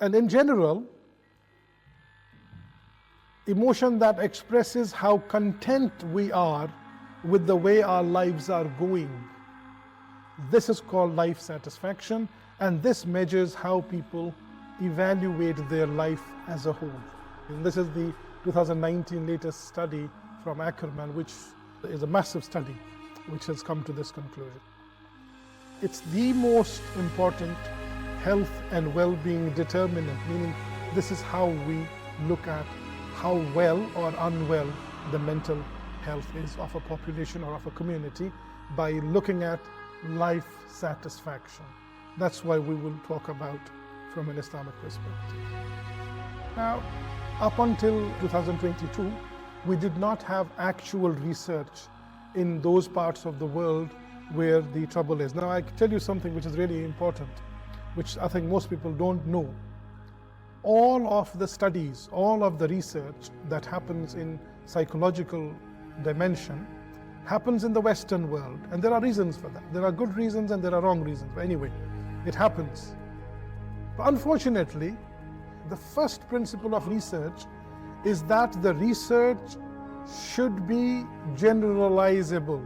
And in general, emotion that expresses how content we are with the way our lives are going. This is called life satisfaction, and this measures how people evaluate their life as a whole. And this is the 2019 latest study from Ackerman, which is a massive study which has come to this conclusion. It's the most important health and well-being determinant, meaning this is how we look at how well or unwell the mental health is of a population or of a community, by looking at life satisfaction. That's why we will talk about from an Islamic perspective. Now, up until 2022, we did not have actual research in those parts of the world where the trouble is. Now, I can tell you something which is really important, which I think most people don't know. All of the studies, all of the research that happens in psychological dimension happens in the Western world, and there are reasons for that. There are good reasons and there are wrong reasons, but anyway, it happens. But unfortunately, the first principle of research is that the research should be generalizable.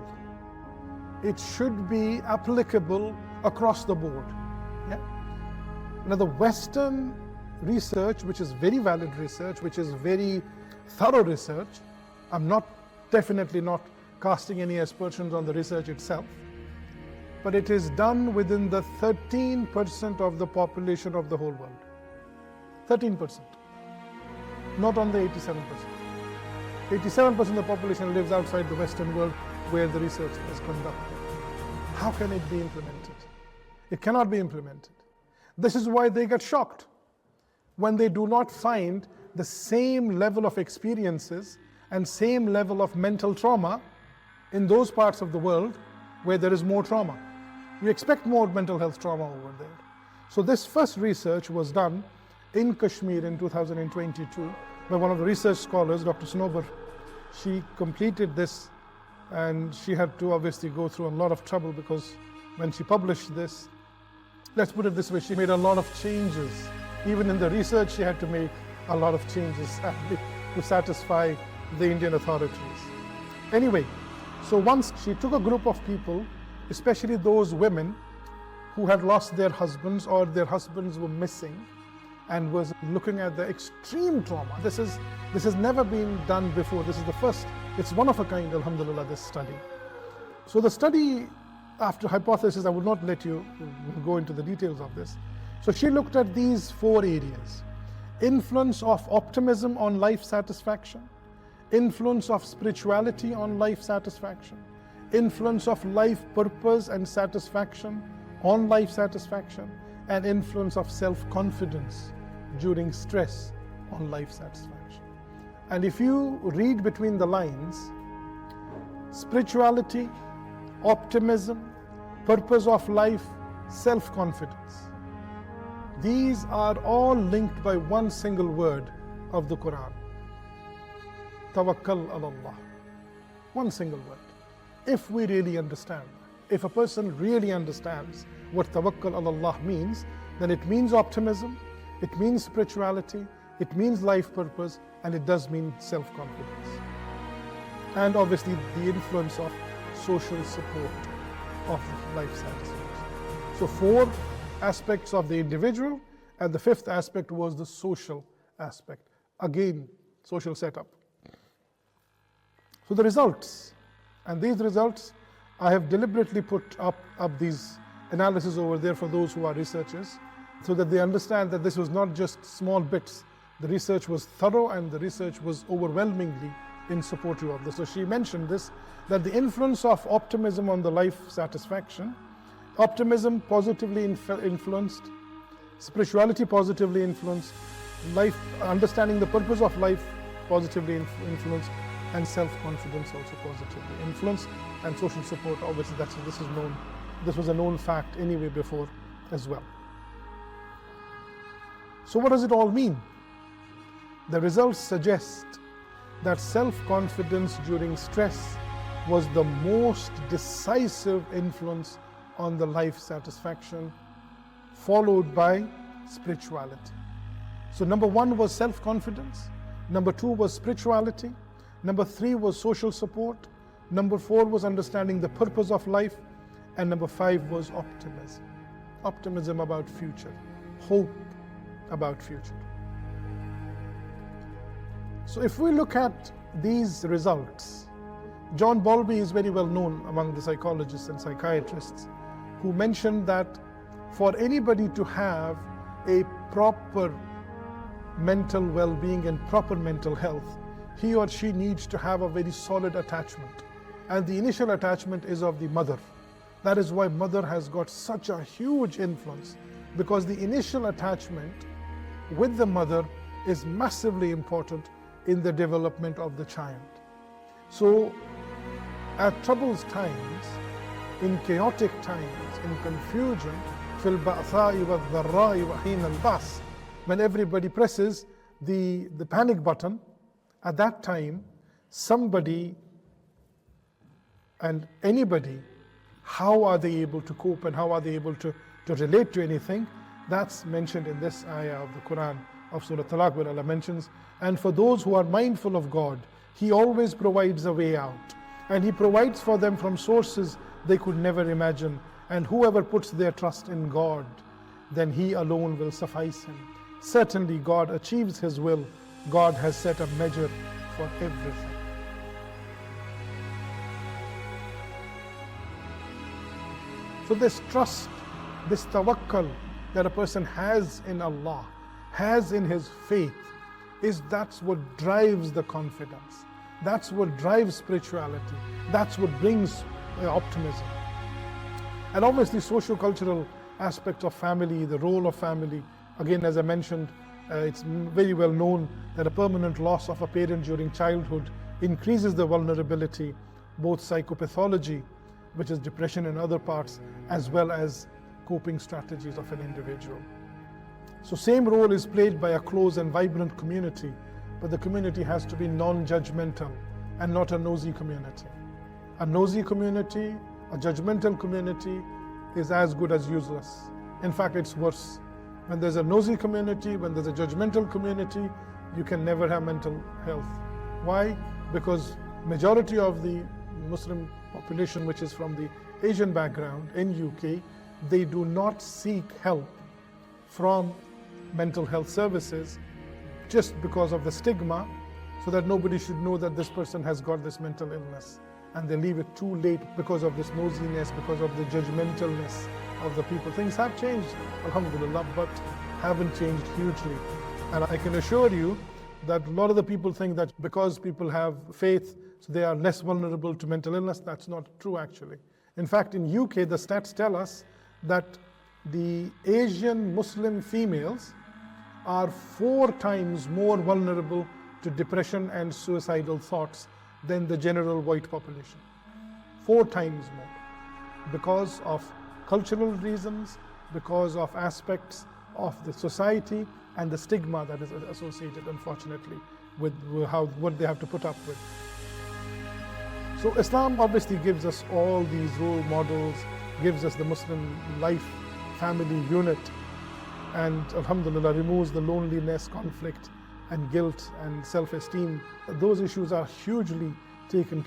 It should be applicable across the board. Yeah? Now, the Western research, which is very valid research, which is very thorough research, I'm definitely not casting any aspersions on the research itself, but it is done within the 13% of the population of the whole world. 13%, not on the 87%. 87% of the population lives outside the Western world where the research is conducted. How can it be implemented? It cannot be implemented. This is why they get shocked when they do not find the same level of experiences and same level of mental trauma in those parts of the world where there is more trauma. You expect more mental health trauma over there. So this first research was done in Kashmir in 2022 by one of the research scholars, Dr. Snowber. She completed this, and she had to obviously go through a lot of trouble, because when she published this, let's put it this way, she made a lot of changes. Even in the research, she had to make a lot of changes to satisfy the Indian authorities. Anyway, so once she took a group of people, especially those women who had lost their husbands or their husbands were missing, and was looking at the extreme trauma. This has never been done before. This is the first. It's one of a kind, alhamdulillah, this study. So the study, after hypothesis, I will not let you go into the details of this. So she looked at these 4 areas: influence of optimism on life satisfaction, influence of spirituality on life satisfaction, influence of life purpose and satisfaction on life satisfaction, and influence of self-confidence during stress on life satisfaction. And if you read between the lines, spirituality, optimism, purpose of life, self-confidence, these are all linked by one single word of the Quran: Tawakkal ala Allah. One single word. If we really understand, if a person really understands what tawakkal ala Allah means, then it means optimism, it means spirituality, it means life purpose, and it does mean self-confidence. And obviously the influence of social support of life satisfaction. So 4 aspects of the individual, and the 5th aspect was the social aspect. Again, social setup. So the results, and these results, I have deliberately put up these analysis over there for those who are researchers, so that they understand that this was not just small bits. The research was thorough, and the research was overwhelmingly in support of this. So she mentioned this, that the influence of optimism on the life satisfaction, optimism positively influenced, spirituality positively influenced, life, understanding the purpose of life positively influenced, and self-confidence also positively influenced, and social support, obviously this is known. This was a known fact anyway before as well. So what does it all mean? The results suggest that self-confidence during stress was the most decisive influence on the life satisfaction, followed by spirituality. So number 1 was self-confidence, number 2 was spirituality, number 3 was social support, number 4 was understanding the purpose of life, and number 5 was optimism. Optimism about future, hope about future. So if we look at these results, John Bowlby is very well known among the psychologists and psychiatrists who mentioned that for anybody to have a proper mental well-being and proper mental health, he or she needs to have a very solid attachment. And the initial attachment is of the mother. That is why mother has got such a huge influence, because the initial attachment with the mother is massively important in the development of the child. So at troublous times, in chaotic times, in confusion, fil ba'tha'i wa dharra'i wa heen al-ba's, when everybody presses the panic button, at that time, somebody and anybody, how are they able to cope and how are they able to relate to anything? That's mentioned in this ayah of the Quran of Surah Talaq, where Allah mentions, and for those who are mindful of God, He always provides a way out. And He provides for them from sources they could never imagine. And whoever puts their trust in God, then He alone will suffice him. Certainly God achieves His will. God has set a measure for everything. So this trust, this tawakkul that a person has in Allah, has in his faith, that's what drives the confidence. That's what drives spirituality. That's what brings optimism. And obviously socio-cultural aspects of family, the role of family. Again, as I mentioned, it's very well known that a permanent loss of a parent during childhood increases the vulnerability, both psychopathology, which is depression and other parts, as well as coping strategies of an individual. So same role is played by a close and vibrant community, but the community has to be non-judgmental and not a nosy community. A nosy community, a judgmental community is as good as useless. In fact, it's worse. When there's a nosy community, when there's a judgmental community, you can never have mental health. Why? Because majority of the Muslim population, which is from the Asian background in UK, they do not seek help from mental health services just because of the stigma, so that nobody should know that this person has got this mental illness. And they leave it too late because of this nosiness, because of the judgmentalness of the people. Things have changed, alhamdulillah, but haven't changed hugely. And I can assure you that a lot of the people think that because people have faith, so they are less vulnerable to mental illness. That's not true, actually. In fact, in UK, the stats tell us that the Asian Muslim females are 4 times more vulnerable to depression and suicidal thoughts than the general white population. 4 times more, because of cultural reasons, because of aspects of the society and the stigma that is associated, unfortunately, with what they have to put up with. So Islam obviously gives us all these role models, gives us the Muslim life, family unit, and alhamdulillah removes the loneliness, conflict and guilt and self-esteem. Those issues are hugely taken care of.